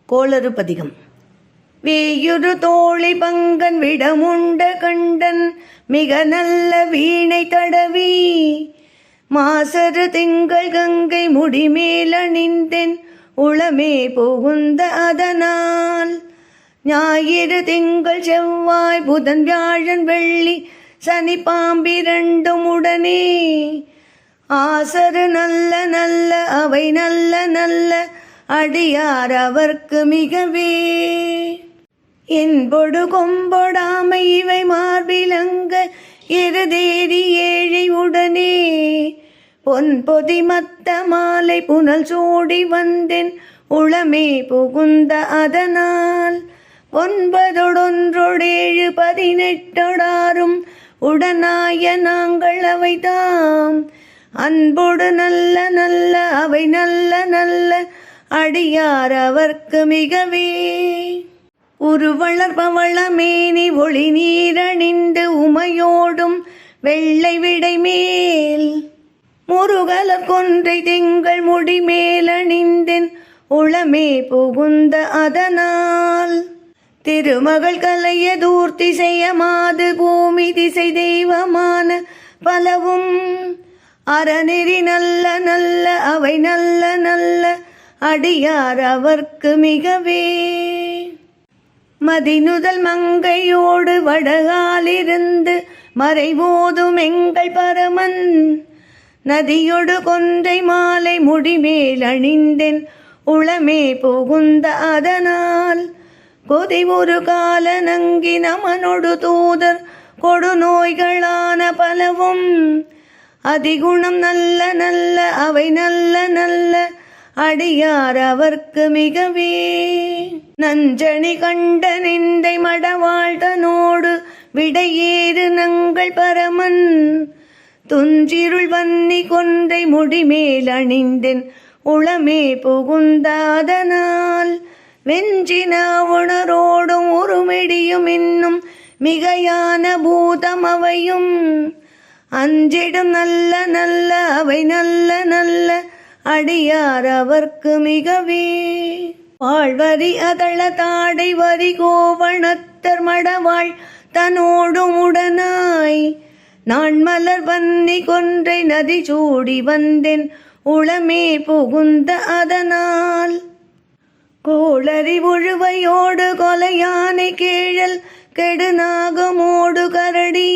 கோளறு பதிகம். வேயுறு தோழி பங்கன் விடமுண்ட கண்டன் மிக நல்ல வீணை தடவி மாசரு திங்கள் கங்கை முடிமேல் அணிந்தென் உளமே புகுந்த அதனால் ஞாயிறு திங்கள் செவ்வாய் புதன் வியாழன் வெள்ளி சனி பாம்பிரண்டும் உடனே ஆசரு நல்ல நல்ல அவை நல்ல நல்ல அடியார் அவர்க்கு மிகவே என்பொடு கொம்பொடாமை இவை மார்பிலங்க எருதேறி ஏழை உடனே பொன் பொதி மத்த மாலை புனல் சூடி வந்தென் உளமே புகுந்த அதனால் 9 உடனாய நாங்கள் அவைதாம் அன்போடு நல்ல நல்ல அவை நல்ல நல்ல அடியார் அவர்க்கு மிகவே உருவளர்பவள மேனி ஒளி நீரணிந்து உமையோடும் வெள்ளை விடை மேல் முருகலர் கொன்றை திங்கள் முடிமேல் அணிந்தென் உளமே புகுந்த அதனால் திருமகள் கலைய தூர்த்தி செய்ய மாது பூமி திசை தெய்வமான பலவும் அறநெறி நல்ல நல்ல அவை நல்ல நல்ல அடியார் அவர்க்கு மிகவே மதிநுதல் மங்கையோடு வடகாலிருந்து மறைவோதும் எங்கள் பரமன் நதியொடு கொன்றை மாலை முடிமேல் அணிந்தென் உளமே புகுந்த அதனால் கொதி ஒரு கால நங்கி நமனொடு தூதர் கொடு நோய்களான பலவும் அதிகுணம் நல்ல நல்ல அவை நல்ல நல்ல அடியார் அவர்க்கு மிகவே நஞ்சணி கண்ட நிந்தை மடவாழ்தனோடு விடையேறு நங்கள் பரமன் துஞ்சிருள் வன்னி கொன்றை முடிமேல் அணிந்தென் உளமே புகுந்தாதனால் வெஞ்சின உணரோடும் உருமெடியும் இன்னும் மிகையான பூதம் அவையும் அஞ்சிடும் நல்ல நல்ல அவை நல்ல நல்ல அடியார் அவர்க்கு மிகவே வாழ்வரி அதள தாடை வரி கோவணத்தர் மடவாள் தனோடும் உடனாய் நான் மலர் வன்னி கொன்றை நதி சூடி வந்தென் உளமே புகுந்த அதனால் கோளறி உழுவையோடு கொலையானை கேழல் கெடுநாகமோடு கரடி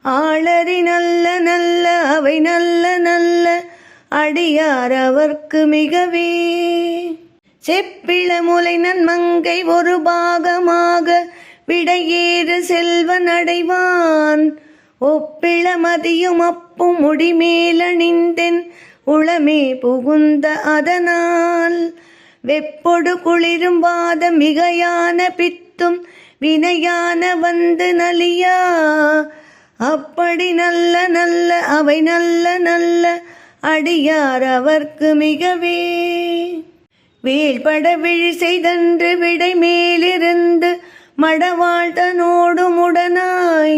ஆளறி நல்ல நல்ல அவை நல்ல நல்ல அடியார் அவர்க்கு மிகவே செப்பிள முலை நன்மங்கை ஒரு பாகமாக விடையேறு செல்வன் அடைவான் ஒப்பிள மதியும் அப்பும் முடிமேல் அணிந்தென் உளமே புகுந்த அதனால் வெப்பொடு குளிரும் வாத மிகையான பித்தும் வினையான வந்து நலியா அப்படி நல்ல நல்ல அவை நல்ல நல்ல அடியார் அவர்க்கு மிகவே வேள்பட விழி செய்தன்று விடை மேலிருந்து மடவாழ்தனோடும் உடனாய்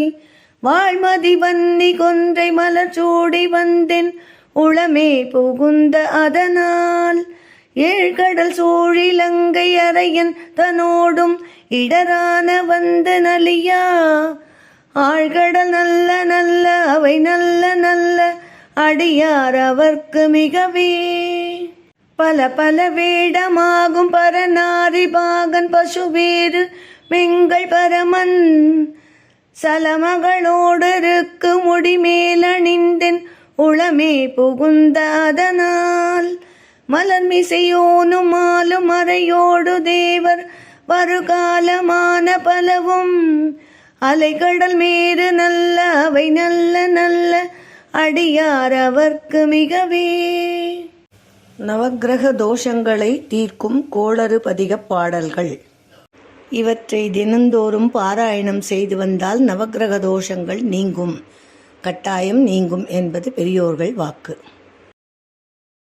வாழ்மதி வன்னி கொன்றை மலர் சூடி வந்தென் உளமே புகுந்த அதனால் ஏழ்கடல் சூழிலங்கை அரையன் தனோடும் இடரான வந்து நலியா ஆழ்கடல் நல்ல நல்ல அவை நல்ல நல்ல அடியார் அவர்க்கு மிகவே பல பல வேடமாகும் பரநாரி பாகன் பசுவேறு மெங்கள் பரமன் சலமகளோடு இருக்கு முடிமேல் அணிந்தென் உளமே புகுந்த அதனால் மலர்மிசையோனும் மாலும் மறையோடு தேவர் வருகாலமான பலவும் அலைகடல் மேறு நல்ல அவை நல்ல நல்ல அடியார் அவர்க்கு மிகவே நவக்கிரக தோஷங்களை தீர்க்கும் கோளறு பதிகப் பாடல்கள். இவற்றை தினந்தோறும் பாராயணம் செய்து வந்தால் நவக்கிரக தோஷங்கள் நீங்கும், கட்டாயம் நீங்கும் என்பது பெரியோர்கள் வாக்கு.